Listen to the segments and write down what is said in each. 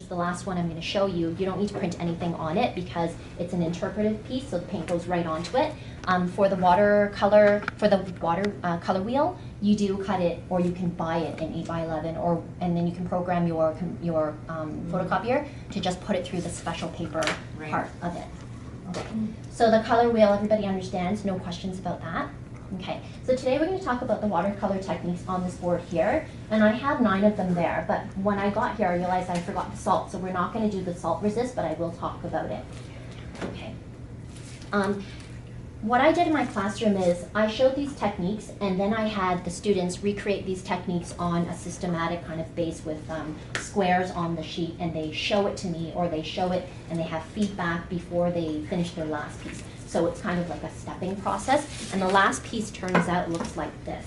the last one I'm going to show you, you don't need to print anything on it because it's an interpretive piece, so the paint goes right onto it. For the watercolor wheel, you do cut it, or you can buy it in 8x11, and then you can program your photocopier to just put it through the special paper part of it. Okay. So the color wheel, everybody understands, no questions about that? Okay, so today we're going to talk about the watercolor techniques on this board here, and I have 9 of them there, but when I got here I realized I forgot the salt, so we're not going to do the salt resist, but I will talk about it. Okay. What I did in my classroom is I showed these techniques, and then I had the students recreate these techniques on a systematic kind of base with squares on the sheet, and they show it to me, or they show it and they have feedback before they finish their last piece. So it's kind of like a stepping process, and the last piece turns out looks like this.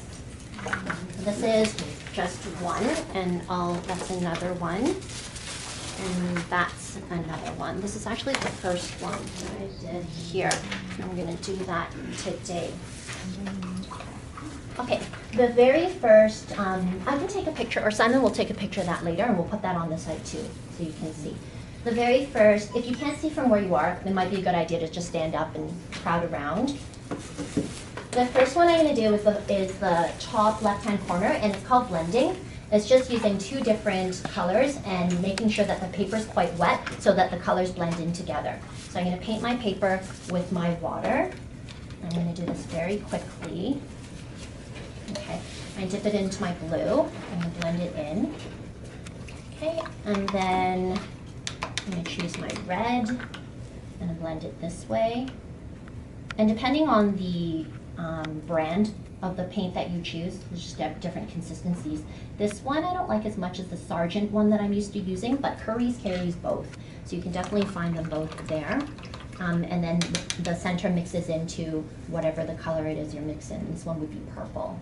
This is just one, and that's another one, and that's another one. This is actually the first one that I did here. I'm going to do that today. Okay, the very first, I can take a picture, or Simon will take a picture of that later, and we'll put that on the site too, so you can see. The very first, if you can't see from where you are, it might be a good idea to just stand up and crowd around. The first one I'm going to do is the top left-hand corner, and it's called blending. It's just using 2 different colors and making sure that the paper is quite wet so that the colors blend in together. So I'm going to paint my paper with my water. I'm going to do this very quickly. Okay, I dip it into my blue. I'm going to blend it in. Okay, and then I'm going to choose my red and blend it this way. And depending on the brand of the paint that you choose, there's just different consistencies. This one I don't like as much as the Sargent one that I'm used to using, but Curry's carries both. So you can definitely find them both there. And then the center mixes into whatever the color it is you're mixing. This one would be purple.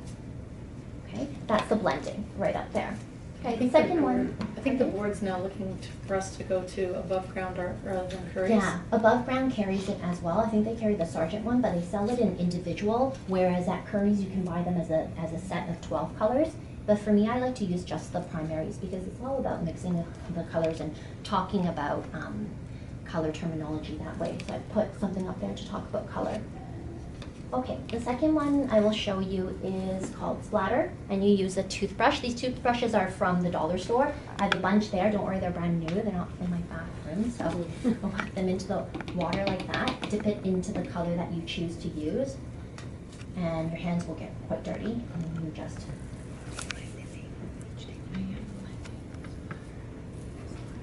Okay, that's the blending right up there. Okay, the second one. I think the board's now looking for us to go to above ground art rather than Curry's. Yeah, above ground carries it as well. I think they carry the Sargent one, but they sell it in individual, whereas at Curry's you can buy them as a set of 12 colors. But for me, I like to use just the primaries because it's all about mixing the colors and talking about color terminology that way. So I put something up there to talk about color. Okay, the second one I will show you is called splatter, and you use a toothbrush. These toothbrushes are from the dollar store. I have a bunch there. Don't worry, they're brand new. They're not in my bathroom, so I'll put them into the water like that. Dip it into the color that you choose to use, and your hands will get quite dirty, and you just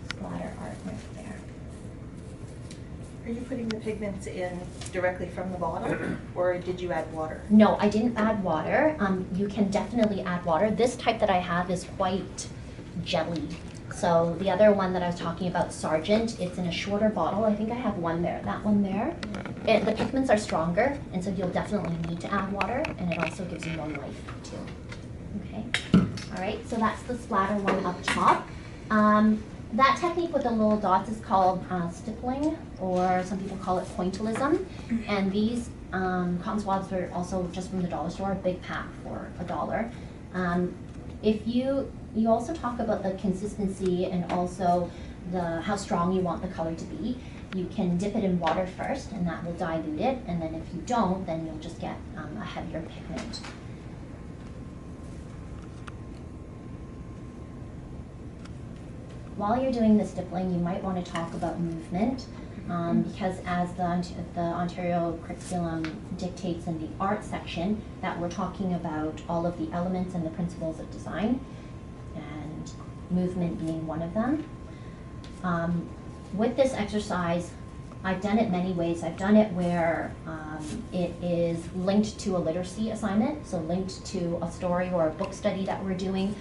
splatter art right there. Are you putting the pigments in directly from the bottle, or did you add water? No, I didn't add water. You can definitely add water. This type that I have is quite jelly. So the other one that I was talking about, Sargent, it's in a shorter bottle. I think I have one there, that one there. The pigments are stronger, and so you'll definitely need to add water, and it also gives you more life too. Okay, all right, so that's the splatter one up top. That technique with the little dots is called stippling, or some people call it pointillism. And these cotton swabs are also just from the dollar store, a big pack for $1. If you also talk about the consistency and also how strong you want the color to be. You can dip it in water first, and that will dilute it. And then if you don't, then you'll just get a heavier pigment. While you're doing the stippling, you might want to talk about movement, because as the Ontario curriculum dictates in the art section, that we're talking about all of the elements and the principles of design, and movement being one of them. With this exercise, I've done it many ways. I've done it where it is linked to a literacy assignment, so linked to a story or a book study that we're doing,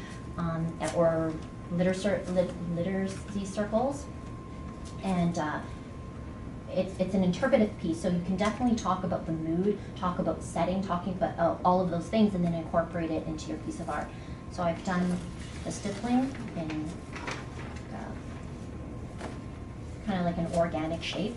or literacy circles, and it's an interpretive piece, so you can definitely talk about the mood, talk about setting, talking about all of those things, and then incorporate it into your piece of art. So I've done the stippling in kind of like an organic shape.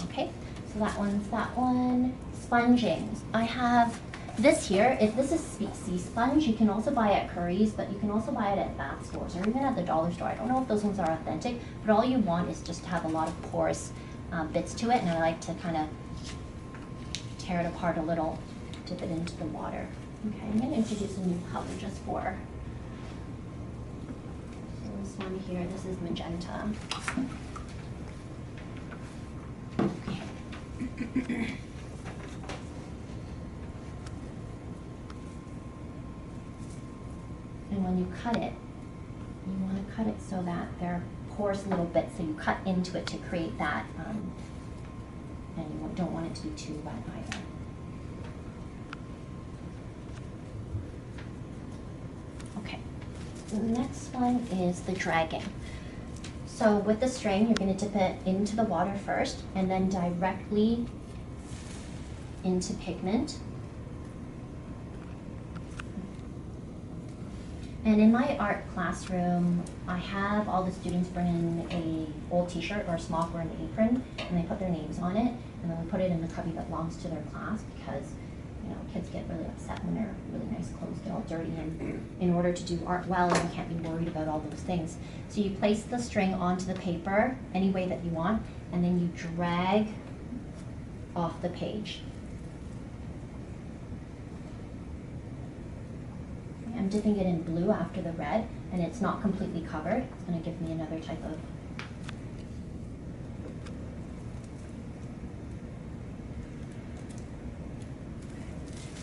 Okay, so that one's that one. Sponging. I have This here, this is sea sponge. You can also buy it at Curry's, but you can also buy it at bath stores or even at the dollar store. I don't know if those ones are authentic, but all you want is just to have a lot of porous bits to it, and I like to kind of tear it apart a little, dip it into the water. Okay, I'm going to introduce a new color just for this one here. This is magenta. Okay. And when you cut it, you want to cut it so that they're porous little bits, so you cut into it to create that, and you don't want it to be too wet either. Okay, the next one is the dragging. So with the string, you're going to dip it into the water first, and then directly into pigment. And in my art classroom, I have all the students bring in a old t-shirt or a smock or an apron, and they put their names on it, and then we put it in the cubby that belongs to their class, because kids get really upset when their really nice clothes get all dirty, and in order to do art well, you can't be worried about all those things. So you place the string onto the paper any way that you want, and then you drag off the page. I'm dipping it in blue after the red, and it's not completely covered. It's going to give me another type of...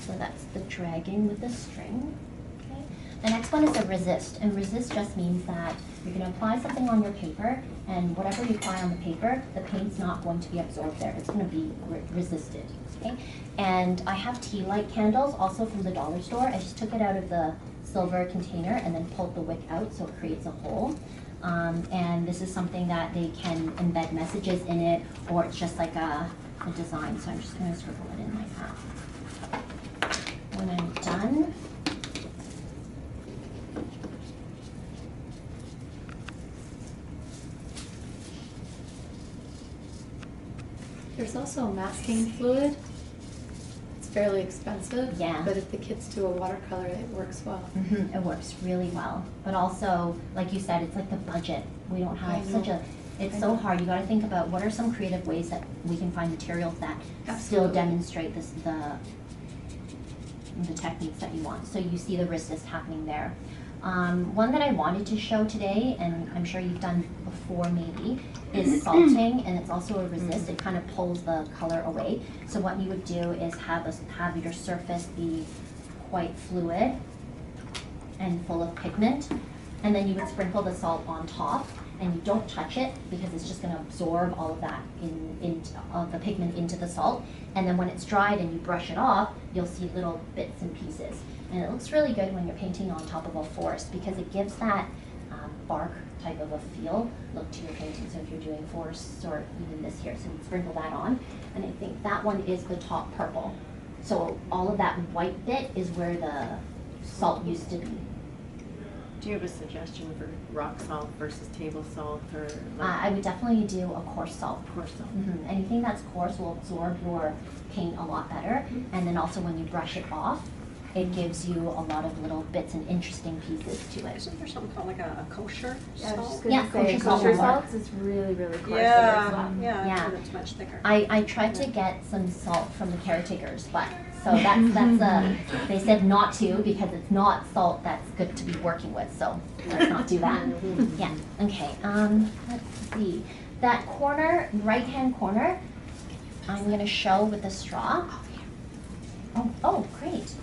So that's the dragging with the string. Okay. The next one is a resist, and resist just means that you're going to apply something on your paper, and whatever you apply on the paper, the paint's not going to be absorbed there. It's going to be resisted. Okay? And I have tea light candles also from the dollar store. I just took it out of the silver container and then pulled the wick out so it creates a hole. And this is something that they can embed messages in it, or it's just like a design. So I'm just going to scribble it in like that. When I'm done, There's also masking fluid. It's fairly expensive. Yeah. But if the kids do a watercolor, it works well. mm-hmm, it works really well. But also, like you said, it's like the budget. We don't have such a, it's so hard. You got to think about what are some creative ways that we can find materials that still demonstrate this, the techniques that you want. So you see the resist happening there. One that I wanted to show today, and I'm sure you've done before maybe, is salting, and it's also a resist. It kind of pulls the color away. So what you would do is have your surface be quite fluid and full of pigment, and then you would sprinkle the salt on top, and you don't touch it because it's just going to absorb all of that the pigment into the salt. And then when it's dried and you brush it off, you'll see little bits and pieces. And it looks really good when you're painting on top of a forest because it gives that bark type of a look to your painting. So if you're doing forests or even this here, so you sprinkle that on. And I think that one is the top purple. So all of that white bit is where the salt used to be. Do you have a suggestion for rock salt versus table salt, or? I would definitely do a coarse salt. Coarse salt. Mm-hmm. Anything that's coarse will absorb your paint a lot better. And then also when you brush it off, it gives you a lot of little bits and interesting pieces to it. Isn't there something called like a kosher Yeah, I was salt? just gonna say, kosher salt kosher will work. salts is really, really coarse. Yeah, Yeah. yeah, it's much thicker. I tried to get some salt from the caretakers, but so that's they said not to because it's not salt that's good to be working with. So let's not do that. Yeah. Okay. Let's see. That corner, right-hand corner, I'm gonna show with the straw. Oh, great.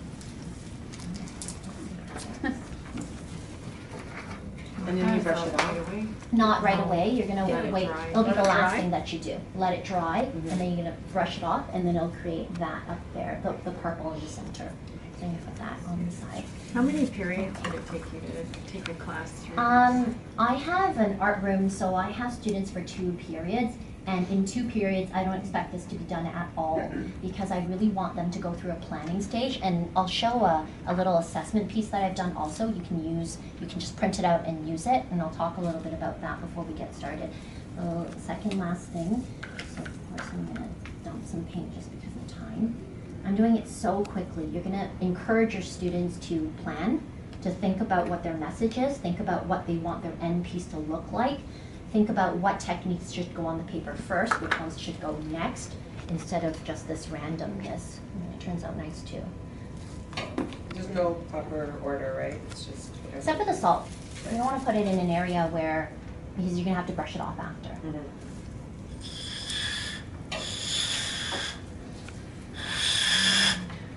And then you brush it off? Not right away. You're gonna Let it wait. dry. It'll be Let the it last dry? thing that you do. Let it dry, and then you're gonna brush it off, and then it'll create that up there, the purple in the center. So you put that on the side. How many periods would it take you to take a class through? I have an art room, so I have students for 2 periods. And in 2 periods, I don't expect this to be done at all because I really want them to go through a planning stage. And I'll show a little assessment piece that I've done also. You can just print it out and use it. And I'll talk a little bit about that before we get started. The second last thing, so of course I'm gonna dump some paint just because of time. I'm doing it so quickly. You're gonna encourage your students to plan, to think about what their message is, think about what they want their end piece to look like, think about what techniques should go on the paper first, which ones should go next, instead of just this randomness. It turns out nice too. There's no proper order, right? It's just whatever. Except for the salt. You don't want to put it in an area where, because you're gonna have to brush it off after. Mhm.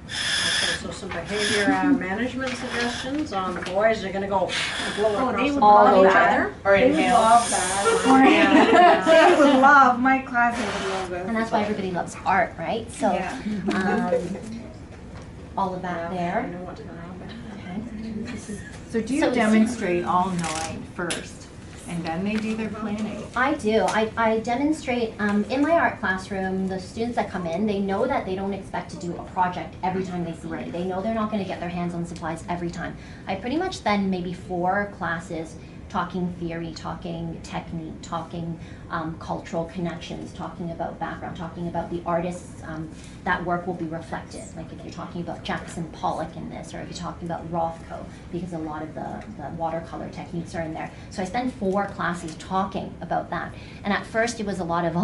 Okay, so some behavior management suggestions on the boys. They're gonna go blow Oh, across they the would all love over. that. Or They would inhale. love that. They would love, my class would love this. And that's why everybody loves art, right? So, Yeah. all of that I there. know what's gonna happen. Okay. So do you So- demonstrate all 9 first, and then they do their planning? I do. I demonstrate, in my art classroom, the students that come in, they know that they don't expect to do a project every time they see me. They know they're not gonna get their hands on supplies every time. I pretty much spend maybe 4 classes talking theory, talking technique, talking cultural connections, talking about background, talking about the artists that work will be reflected. Like if you're talking about Jackson Pollock in this, or if you're talking about Rothko, because a lot of the watercolor techniques are in there. So I spend 4 classes talking about that. And at first it was a lot of,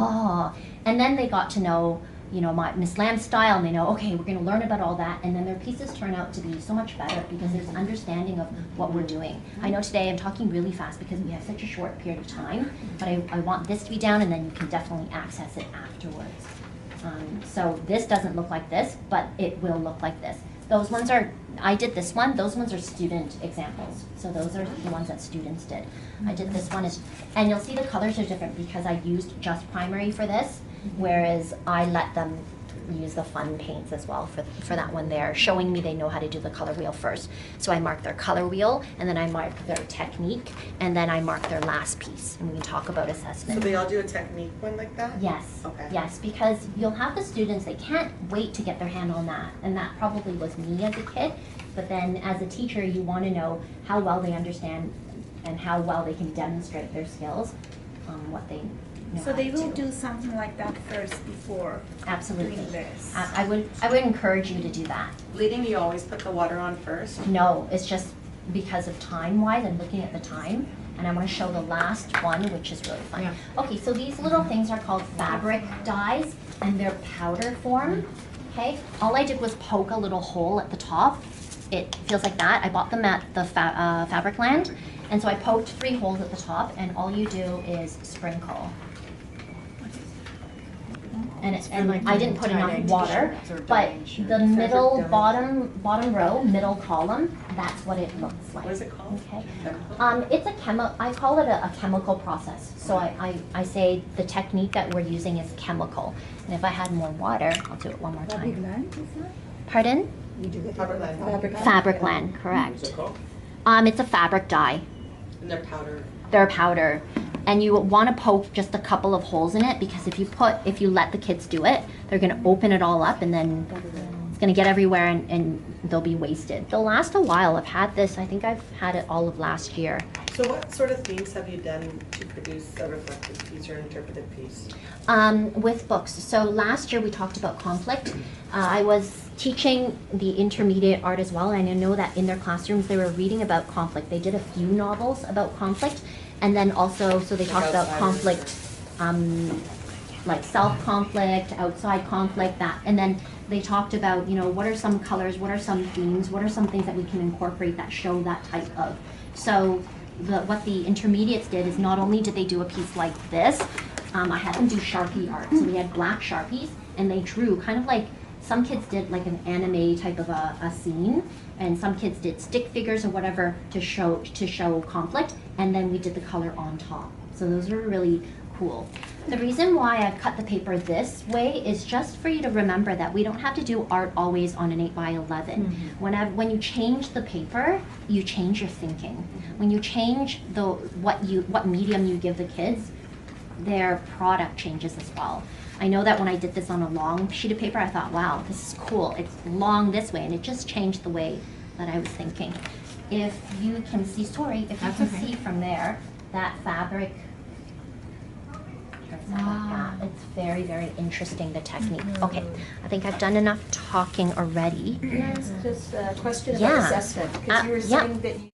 and then they got to know, you know, my Miss Lamb's style, and they know, okay, we're gonna learn about all that, and then their pieces turn out to be so much better because there's understanding of what we're doing. I know today I'm talking really fast because we have such a short period of time, but I want this to be down, and then you can definitely access it afterwards. So this doesn't look like this, but it will look like this. Those ones are, I did this one, those ones are student examples. So those are the ones that students did. I did this one, and you'll see the colors are different because I used just primary for this, whereas I let them use the fun paints as well for that one there, showing me they know how to do the color wheel first. So I mark their color wheel, and then I mark their technique, and then I mark their last piece, and we can talk about So assessment. they all do a technique one like that? Yes, Okay. yes, because you'll have the students, they can't wait to get their hand on that, and that probably was me as a kid, but then as a teacher, you want to know how well they understand and how well they can demonstrate their skills, what they know So how they to will do something like that first before Absolutely. doing this. I would encourage you to do that. Bleeding, you always put the water on first? No, it's just because of time-wise, I'm looking at the time, and I want to show the last one, which is really fun. Yeah. Okay, so these little things are called fabric dyes, and they're powder form, okay? All I did was poke a little hole at the top. It feels like that. I bought them at the Fabric Land, and so I poked 3 holes at the top, and all you do is sprinkle. And I didn't put enough water, but the middle bottom row, middle column, that's what it looks like. What is it called? Okay. It's I call it a chemical process. So I say the technique that we're using is chemical. And if I had more water, I'll do it one more time. Pardon? Fabric. Fabric Land, correct. What's it called? It's a fabric dye. And they're powder. They're powder. And you want to poke just a couple of holes in it, because if you let the kids do it, they're going to open it all up, and then it's going to get everywhere, and they'll be wasted. They'll last a while. I've had this, I think I've had it all of last year. So what sort of themes have you done to produce a reflective piece or an interpretive piece? With books. So last year we talked about conflict. I was teaching the intermediate art as well, and I know that in their classrooms they were reading about conflict. They did a few novels about conflict, and then also, so they talked about conflict, like self-conflict, outside conflict, that, and then they talked about, you know, what are some colors, what are some themes, what are some things that we can incorporate that show that type of. So what the intermediates did is not only did they do a piece like this, I had them do Sharpie art. So we had black Sharpies, and they drew kind of like, some kids did like an anime type of a scene, and some kids did stick figures or whatever to show conflict, and then we did the color on top. So those were really cool. The reason why I cut the paper this way is just for you to remember that we don't have to do art always on an 8x11. When you change the paper, you change your thinking. When you change what medium you give the kids, their product changes as well. I know that when I did this on a long sheet of paper, I thought, wow, this is cool. It's long this way, and it just changed the way that I was thinking. If you can see, sorry, if you can see from there, that fabric, try to stuff like that. It's very, very interesting, the technique. Okay, I think I've done enough talking already. Can I ask just a question Yeah. about assessment? Because you were yeah. saying that you